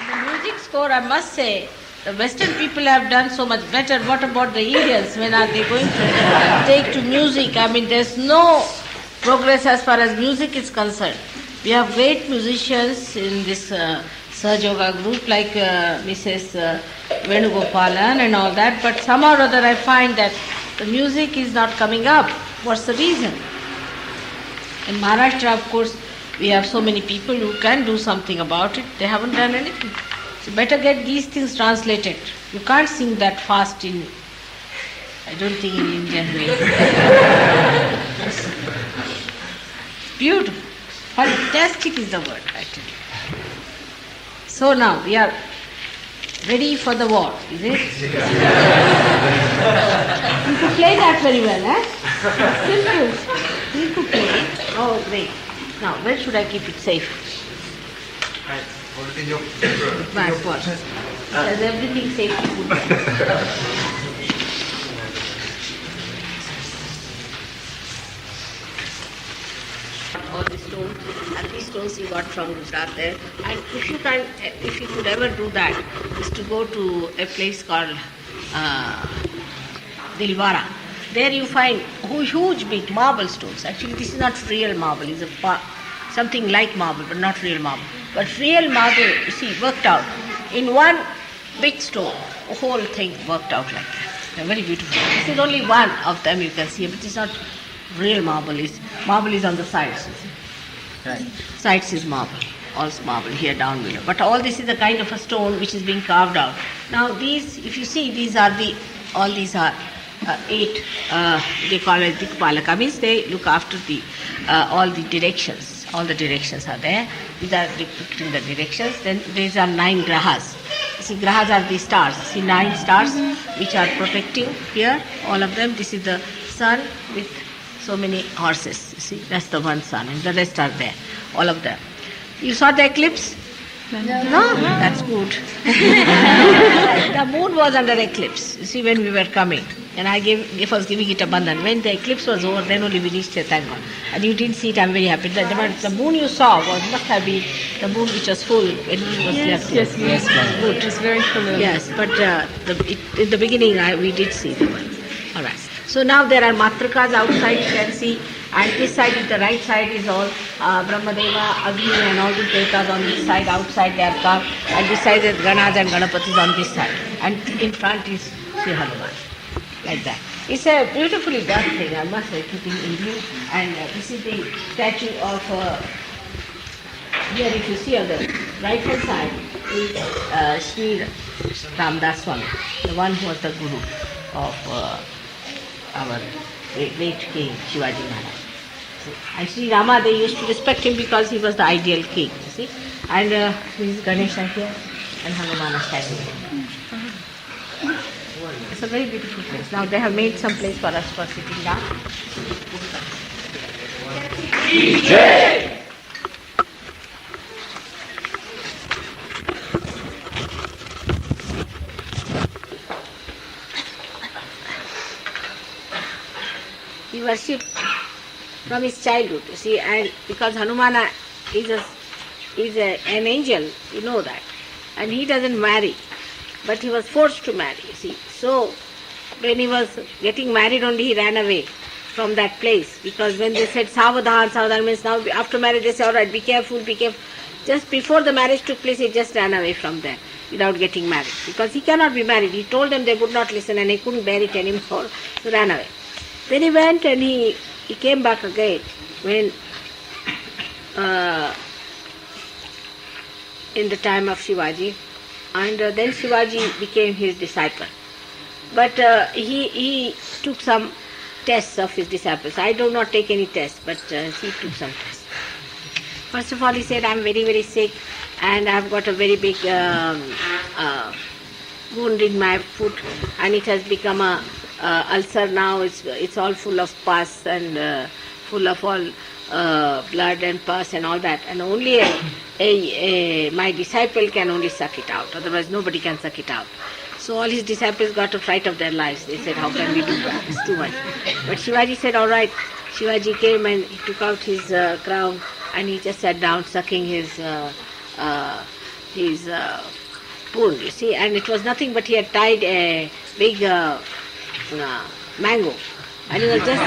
The music score, I must say, the Western people have done so much better. What about the Indians? When are they going to take to music? I mean, there's no progress as far as music is concerned. We have great musicians in this Sahaja Yoga group like Mrs. Venugopalan and all that, but somehow or other I find that the music is not coming up. What's the reason? In Maharashtra, of course, we have so many people who can do something about it. They haven't done anything. So better get these things translated. You can't sing that fast in, I don't think in Indian way. It's beautiful. Fantastic is the word, actually. So now we are ready for the war, is it? You could play that very well, eh? Simple. You could play it. Oh, great. Now, where should I keep it safe? Hold it in your With my purse. Because everything safety good there. All the stones, and these stones you got from Gujarat there. And if you could ever do that, is to go to a place called Dilwara. There you find huge big marble stones. Actually, this is not real marble. It's something like marble, but not real marble. But real marble, you see, worked out in one big stone. The whole thing worked out like that. They're very beautiful. This is only one of them you can see, but it's not real marble. Marble is on the sides. You see. Right. Sides is marble. Also marble here down below. But all this is a kind of a stone which is being carved out. Now these, if you see, all these are 8, they call it Dikpalaka, means they look after all the directions. All the directions are there. These are depicting the directions. Then these are 9 grahas. See, grahas are the stars. See, 9 stars which are protecting here, all of them. This is the sun with so many horses. You see, that's the one sun, and the rest are there, all of them. You saw the eclipse? No? That's good. The moon was under eclipse, you see, when we were coming. And I was giving it a bandhan. When the eclipse was over, then only we reached it, thank God. And you didn't see it, I'm very happy. The moon you saw must have been the moon which was full when we was left. Yes, good. It was very familiar. Yes, but in the beginning we did see the one. All right. So now there are matrakas outside, you can see. And this side, the right side is all Brahmadeva, Agni and all the devatas on this side. Outside they are carved. And this side is Ganas and Ganapatis on this side. And in front is Shri Hanuman. Like that. It's a beautifully done thing, I must say, keeping in view. And this is the statue of, here if you see on the right hand side is Shri Ramdas Swami, the one who was the guru of our great king Shivaji Maharaj. And Shri Rama, they used to respect him because he was the ideal king, you see. And this is Ganesha here and Hanumana statue. It's a very beautiful place. Now they have made some place for us for sitting down. He worshipped from his childhood, you see, and because Hanumana is an angel, you know that, and he doesn't marry, but he was forced to marry, you see. So when he was getting married only, he ran away from that place, because when they said Savadhan means now after marriage they say, all right, be careful. Just before the marriage took place, he just ran away from there without getting married, because he cannot be married. He told them, they would not listen, and he couldn't bear it anymore, so ran away. Then he went and he came back again when in the time of Shivaji, and then Shivaji became his disciple. But he took some tests of his disciples. I do not take any tests, but he took some tests. First of all, he said, I'm very, very sick and I've got a very big wound in my foot, and it has become a ulcer now. It's all full of pus and full of all blood and pus and all that. And only my disciple can only suck it out. Otherwise, nobody can suck it out. So all his disciples got a fright of their lives. They said, how can we do that? It's too much. But Shivaji said, all right. Shivaji came and he took out his crown and he just sat down sucking his his pool, you see, and it was nothing but he had tied a big mango. And he was just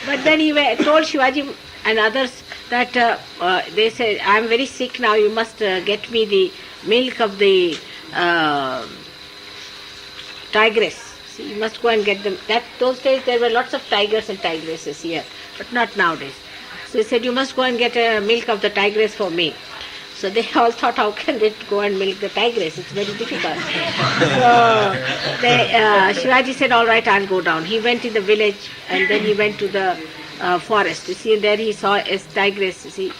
but then he told Shivaji and others that they said, I am very sick now, you must get me the milk of the tigress. See, you must go and get them. Those days there were lots of tigers and tigresses here, but not nowadays. So he said, you must go and get milk of the tigress for me. So they all thought, how can they go and milk the tigress? It's very difficult. So Shivaji said, all right, I'll go down. He went in the village and then he went to the forest. You see, there he saw a tigress, you see.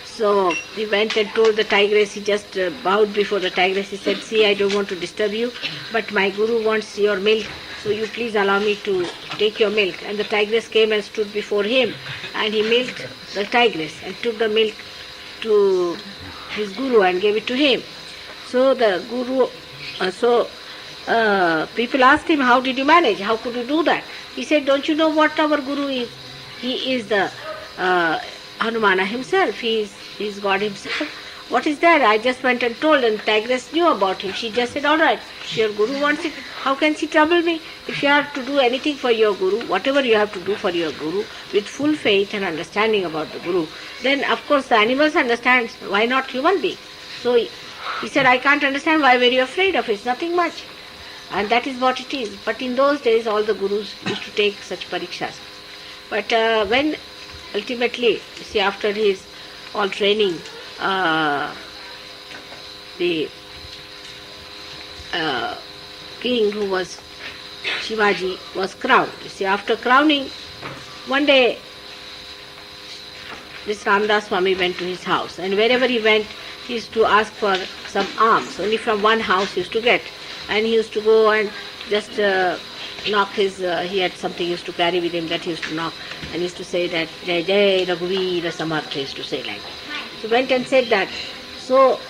So he went and told the tigress, he just bowed before the tigress. He said, see, I don't want to disturb you, but my guru wants your milk, so you please allow me to take your milk. And the tigress came and stood before him, and he milked the tigress and took the milk to his guru and gave it to him. So the guru, people asked him, how did you manage? How could you do that? He said, don't you know what our guru is? He is the Hanumana himself. He is God himself. What is that? I just went and told, and tigress knew about him. She just said, all right, your guru wants it. How can she trouble me? If you have to do anything for your guru, whatever you have to do for your guru, with full faith and understanding about the guru, then of course the animals understand. Why not human being? So he said, I can't understand, why were you afraid of it? It's nothing much. And that is what it is. But in those days all the gurus used to take such parikshas. But when ultimately, you see, after his all training, the king who was Shivaji was crowned. You see, after crowning, one day this Ramdas Swami went to his house, and wherever he went, he used to ask for some alms. Only from one house he used to get, and he used to go and just knock his, he had something he used to carry with him that he used to knock, and he used to say that, Jai Jai Raghuveera Samartha, he used to say like that. So went and said that. So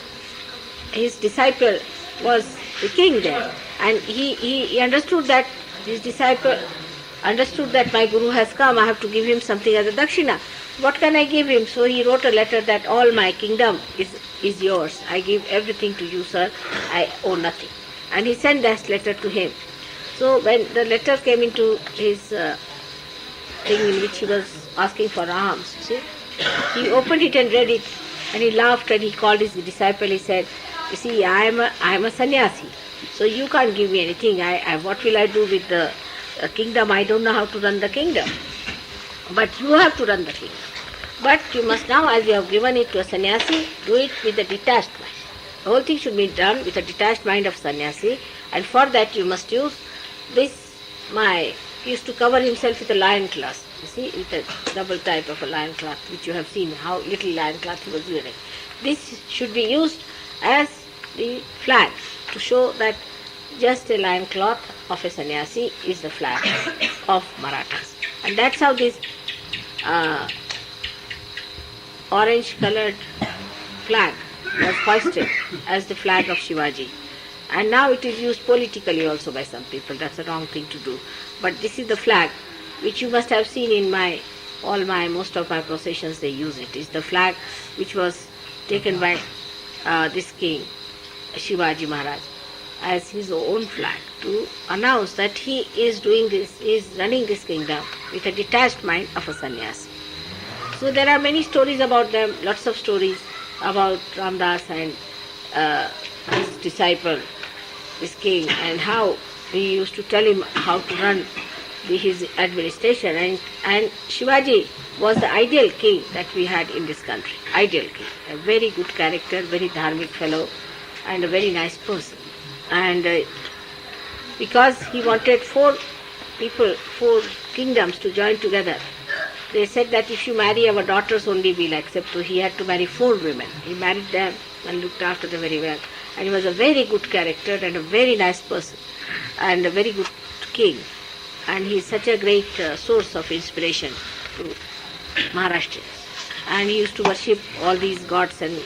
his disciple was the king there, and he understood that, his disciple understood that my guru has come, I have to give him something as a dakshina. What can I give him? So he wrote a letter that all my kingdom is yours. I give everything to you, sir. I owe nothing. And he sent that letter to him. So when the letter came into his thing in which he was asking for alms, see, he opened it and read it, and he laughed and he called his disciple. He said, you see, I am a sannyasi, so you can't give me anything. What will I do with the kingdom? I don't know how to run the kingdom. But you have to run the kingdom. But you must now, as you have given it to a sannyasi, do it with a detached mind. The whole thing should be done with a detached mind of sannyasi, and for that you must use this, he used to cover himself with a lion cloth, you see, with a double type of a lion cloth, which you have seen, how little lion cloth he was wearing. This should be used as the flag to show that just a lion cloth of a sannyasi is the flag of Marathas. And that's how this orange colored flag was hoisted as the flag of Shivaji. And now it is used politically also by some people. That's a wrong thing to do. But this is the flag which you must have seen in most of my processions. They use it. It's the flag which was taken by this king, Shivaji Maharaj, as his own flag to announce that he is doing this, is running this kingdom with a detached mind of a sannyasi. So there are many stories about them, lots of stories about Ramdas and his disciple, this king, and how he used to tell him how to run his administration. And Shivaji was the ideal king that we had in this country. Ideal king, a very good character, very dharmic fellow, and a very nice person. And because he wanted four kingdoms to join together, they said that if you marry our daughters only we'll accept. So he had to marry 4 women. He married them and looked after them very well. And he was a very good character and a very nice person and a very good king. And he is such a great source of inspiration to Maharashtrians. And he used to worship all these gods and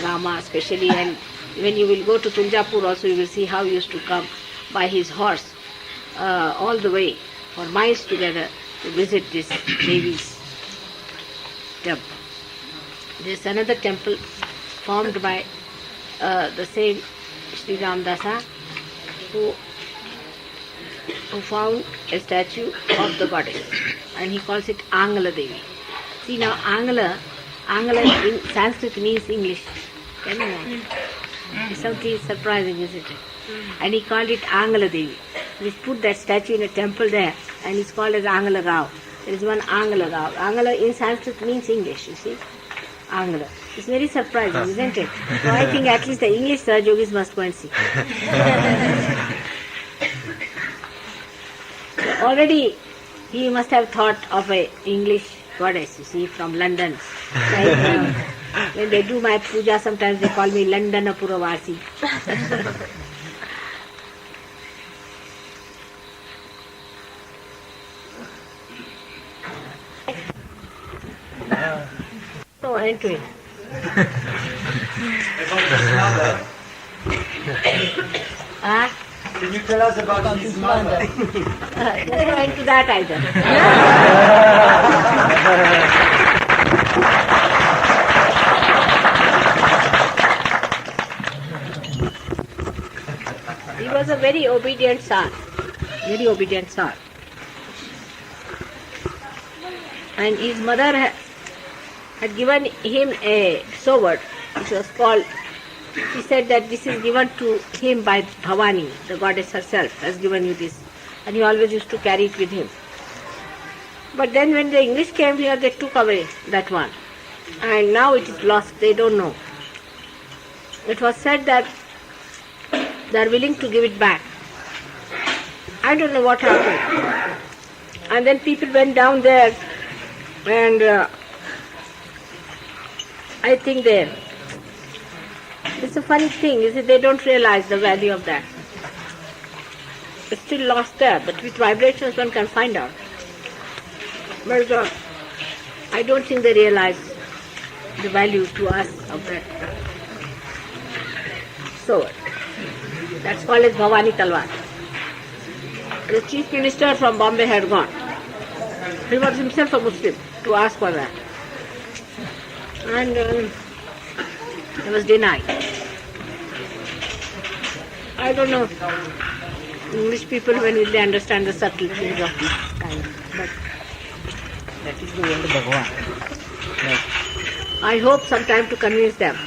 Rama especially. And when you will go to Tuljapur also, you will see how he used to come by his horse all the way for miles together to visit this Devi's temple. There's another temple formed by the same Sri Ramdasa who found a statue of the goddess, and he calls it Angala Devi. See now, Angala in Sanskrit means English. Can you know? It's something surprising, isn't it? And he called it Angala Devi. He put that statue in a temple there, and it's called as Angala Rao. There is one Angala Rao. Angala in Sanskrit means English, you see. Angala. It's very surprising, isn't it? So I think at least the English Sahaja Yogis must go and see. Already he must have thought of a English goddess, you see, from London. Like, when they do my puja, sometimes they call me Londana Puravasi. No end to it. Can you tell us about his mother? There's no end to that either. He was a very obedient son. Very obedient son. And his mother had given him a sword, which was called, she said that this is given to him by Bhavani, the goddess herself has given you this. And he always used to carry it with him. But then when the English came here, they took away that one. And now it is lost, they don't know. It was said that they are willing to give it back. I don't know what happened. And then people went down there, and I think it's a funny thing, is it? They don't realize the value of that. It's still lost there, but with vibrations one can find out. But I don't think they realize the value to us of that sword. That's called as Bhavani Talwar. The chief minister from Bombay had gone. He was himself a Muslim to ask for that. And he was denied. I don't know, English people, when will they understand the subtle things of this kind, but that is the way of Bhagavan. Yes. I hope sometime to convince them.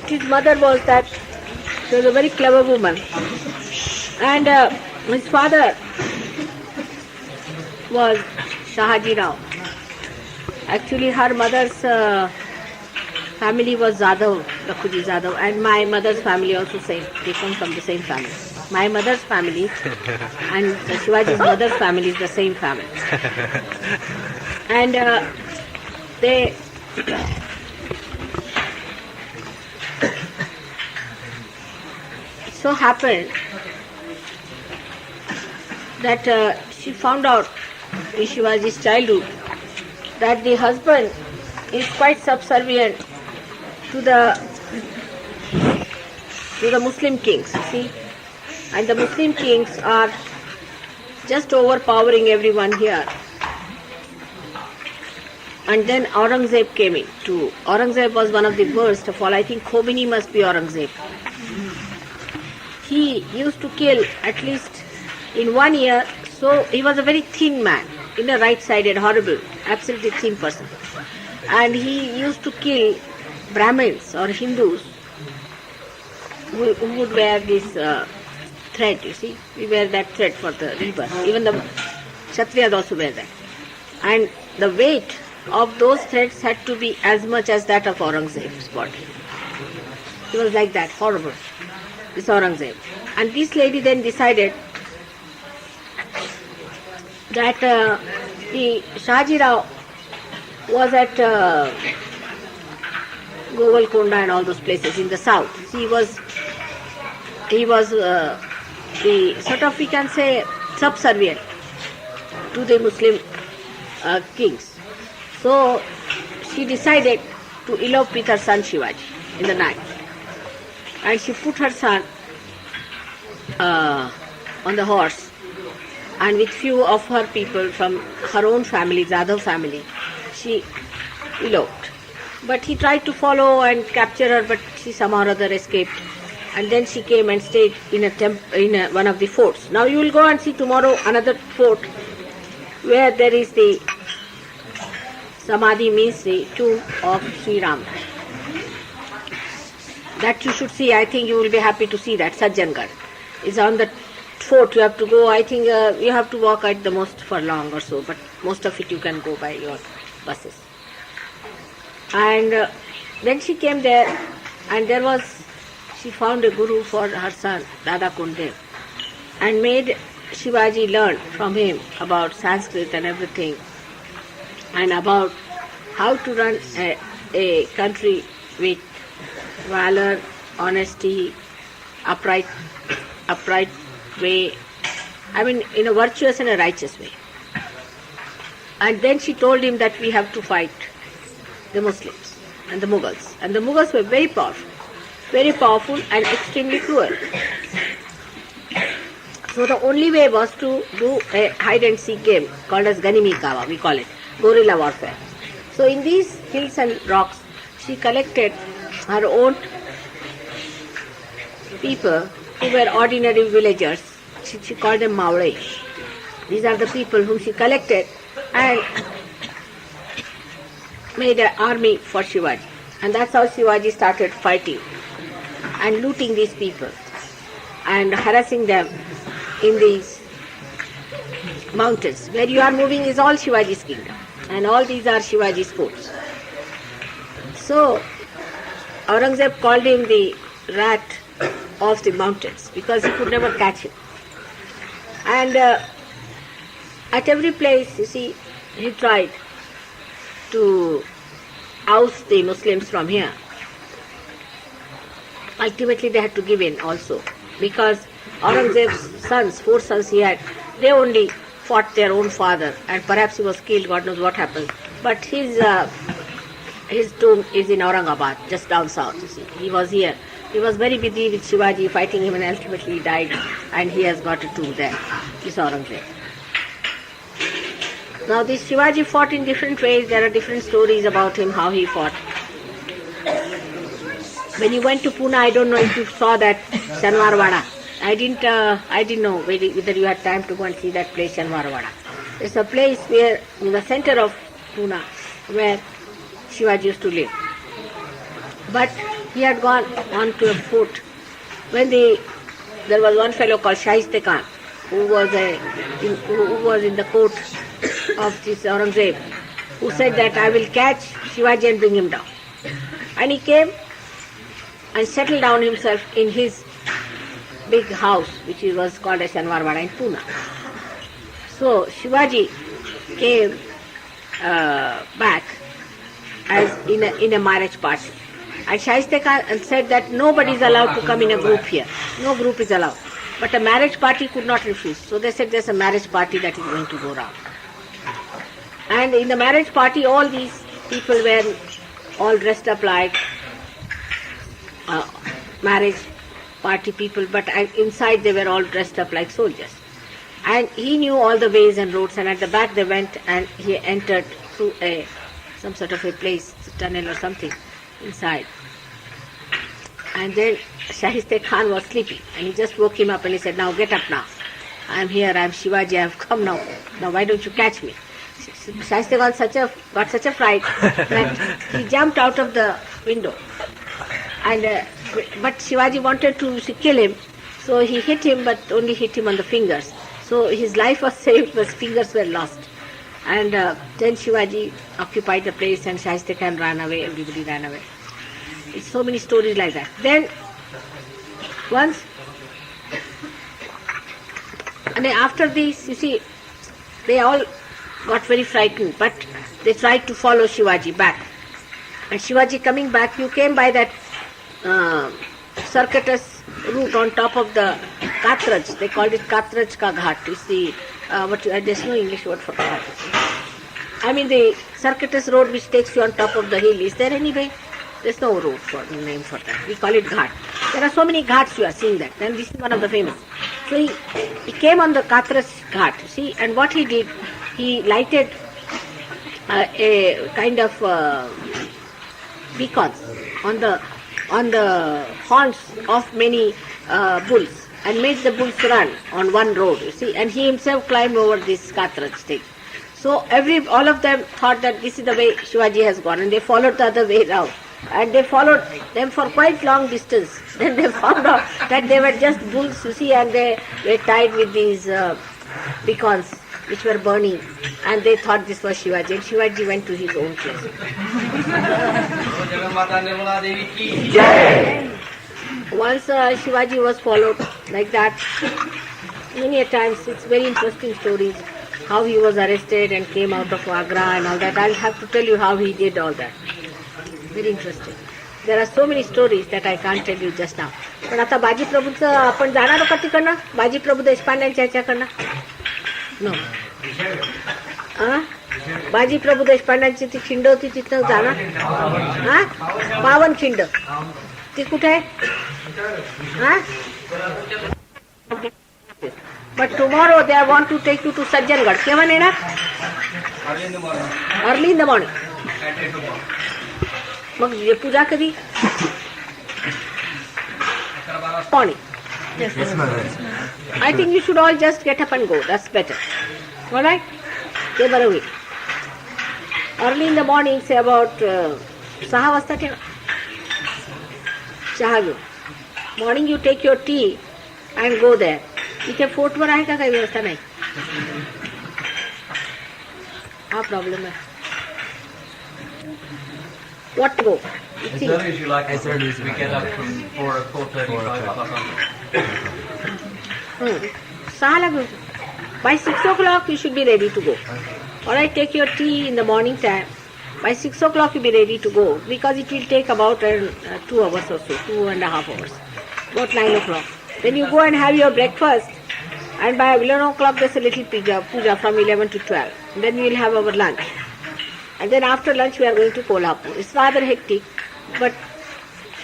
His mother was that, she was a very clever woman, and his father was Sahaji Rao. Actually, her mother's family was Zadav, Lakhuji Zadav, and my mother's family also same. They come from the same family. My mother's family and Shivaji's mother's family is the same family. And they so happened that she found out in Shivaji's childhood that the husband is quite subservient to the Muslim kings, you see. And the Muslim kings are just overpowering everyone here. And then Aurangzeb came in too. Aurangzeb was one of the worst of all. I think Khomeini must be Aurangzeb. He used to kill at least in 1 year, so he was a very thin man, in a right-sided, horrible, absolutely thin person. And he used to kill Brahmins or Hindus who would wear this thread, you see. We wear that thread for the rebirth. Even the Kshatriyas also wear that. And the weight of those threads had to be as much as that of Aurangzeb's body. He was like that, horrible, this Aurangzeb. And this lady then decided that the Shahaji Rao was at Govalkonda and all those places in the south. He was the sort of, we can say, subservient to the Muslim kings. So she decided to elope with her son Shivaji in the night. And she put her son on the horse and with few of her people from her own family, Jadhav family, she eloped. But he tried to follow and capture her, but she somehow or other escaped. And then she came and stayed in one of the forts. Now you will go and see tomorrow another fort where there is the Samadhi, means the tomb of Sri Ram. That you should see. I think you will be happy to see that. Sajjangarh is on the fort. You have to go. I think you have to walk at the most for long or so, but most of it you can go by your buses. And then she came there, and she found a guru for her son, Dada Kundev, and made Shivaji learn from him about Sanskrit and everything, and about how to run a country with valor, honesty, upright way, I mean in a virtuous and a righteous way. And then she told him that we have to fight the Muslims and the Mughals. And the Mughals were very powerful and extremely cruel. So the only way was to do a hide and seek game called as Ganimi Kawa, we call it, guerrilla warfare. So in these hills and rocks, she collected her own people who were ordinary villagers. She called them Maure. These are the people whom she collected and made an army for Shivaji. And that's how Shivaji started fighting and looting these people and harassing them in these mountains. Where you are moving is all Shivaji's kingdom, and all these are Shivaji's forts. So Aurangzeb called him the rat of the mountains because he could never catch him. And at every place, you see, he tried to oust the Muslims from here. Ultimately they had to give in also, because Aurangzeb's sons, 4 sons he had, they only fought their own father, and perhaps he was killed, God knows what happened. But his tomb is in Aurangabad, just down south, you see. He was here. He was very busy with Shivaji, fighting him, and ultimately he died, and he has got a tomb there, this Aurangzeb. Now this Shivaji fought in different ways. There are different stories about him, how he fought. When you went to Pune, I don't know if you saw that Shanwarwada. I didn't know whether you had time to go and see that place, Shanwarwada. It's a place where, in the center of Pune, where Shivaji used to live. But he had gone on to a fort when there was one fellow called Shaiste Khan who was in the court of this Aurangzeb, who said that I will catch Shivaji and bring him down. And he came and settled down himself in his big house, which was called as Shanwarwada in Pune. So Shivaji came back as in a marriage party. And Shaiste Khan said that nobody is allowed to come in a group here. No group is allowed. But a marriage party could not refuse. So they said there's a marriage party that is going to go round. And in the marriage party, all these people were all dressed up like marriage party people, but inside they were all dressed up like soldiers. And he knew all the ways and roads, and at the back they went and he entered through some sort of a place, a tunnel or something inside. And then Shaiste Khan was sleeping, and he just woke him up and he said, now get up now. I'm here, I'm Shivaji, I have come now. Now why don't you catch me? Shaiste Khan got such a fright that he jumped out of the window. And but Shivaji wanted to kill him, so he hit him, but only hit him on the fingers. So his life was saved, but his fingers were lost. And then Shivaji occupied the place, and Shaiste Khan ran away, everybody ran away. It's so many stories like that. Then once, and then after this, you see, they all got very frightened, but they tried to follow Shivaji back. And Shivaji coming back, you came by that circuitous route on top of the Katraj. They called it Katraj Ka Ghat. It's the there's no English word for that. I mean the circuitous road which takes you on top of the hill. Is there any way? There's no road name for that. We call it Ghat. There are so many ghats you are seeing that. And this is one of the famous. So he came on the Katras ghat, see, and what he did, he lighted a kind of beacons on the horns of many bulls and made the bulls run on one road, you see, and he himself climbed over this Katras stage. So all of them thought that this is the way Shivaji has gone, and they followed the other way round. And they followed them for quite long distance. Then they found out that they were just bulls, you see, and they were tied with these beacons which were burning. And they thought this was Shivaji. And Shivaji went to his own place. Shri Mataji Nirmala Devi. Once Shivaji was followed like that, many a times. It's very interesting stories. How he was arrested and came out of Agra and all that. I'll have to tell you how he did all that. Very interesting. There are so many stories that I can't tell you just now. पण आता बाजी प्रभूचं आपण जाणार आहोत का तिकडनं? बाजी प्रभू देशपांड्यांच्या ह्याच्याकडनं? No. बाजी प्रभू देशपांड्यांची ती खिंड होती तिथं जाणार? पावन खिंड. ती कुठे आहे? But tomorrow they want to take you to Sajjangarh. केव्हा नेणार? Early in the morning. मग पूजा कधी? Morning. Yes, I think you should all just get up and go. That's better. All right? ते बरं होईल. Early in the morning, say about 6 वाजता ठेवा. चहा घेऊ. Morning you take your tea and go there. इथे फोर्टवर आहे का काही व्यवस्था नाही? हा प्रॉब्लेम आहे. What to go? As early as you like. As early as we get up from 4:35. 6 घेऊ. By 6 o'clock you should be ready to go. Alright, take your tea in the morning time. By 6 o'clock you be ready to go because it will take about 2 hours or so, 2.5 hours. About 9 o'clock. Then you go and have your breakfast, and by 11 o'clock there's a little puja from 11 to 12. Then we will have our lunch. And then after lunch we are going to Kolhapur. It's rather hectic, but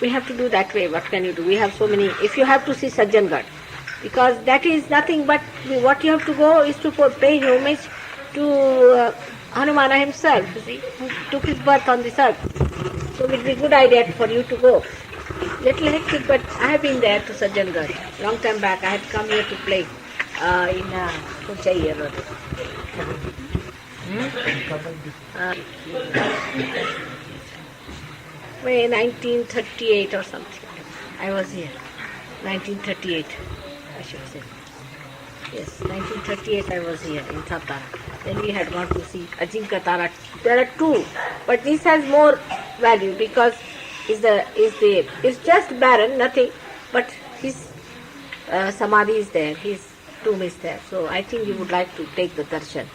we have to do that way. What can you do? We have so many. If you have to see Sajjangarh, because that is nothing but what you have to go is to pay homage to Hanumana himself, you see, who took his birth on this earth. So it will be a good idea for you to go. Little hectic, but I have been there to Sajjangarh. Long time back, I had come here to play in Kunchai or May 1938 or something. I was here. 1938, I should say. Yes, 1938 I was here in Satara. Then we had gone to see Ajinkya Tara. There are two, but this has more value because it's just barren, nothing, but his samadhi is there, his tomb is there. So I think you would like to take the darshan.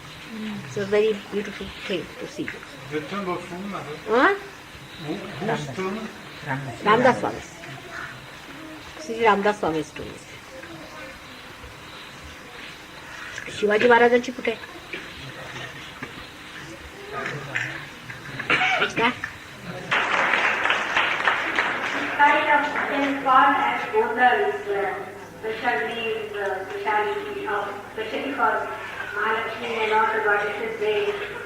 It's a very beautiful thing to see. The tomb of whom? Huh? Whose tomb? Ramdas Swami's. Sri Ramdas Swami's tomb is there. Shivaji महाराजांची कुठे आहे? Kind of things gone as owners, specialty especially for Mahalakshmi and all the goddesses, they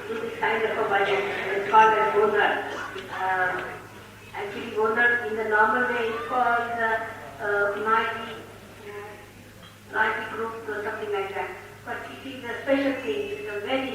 do this kind of a budget. It's called as onar. Actually, onar in the normal way is called Nagi group or something like that. But it is a special thing. It's a very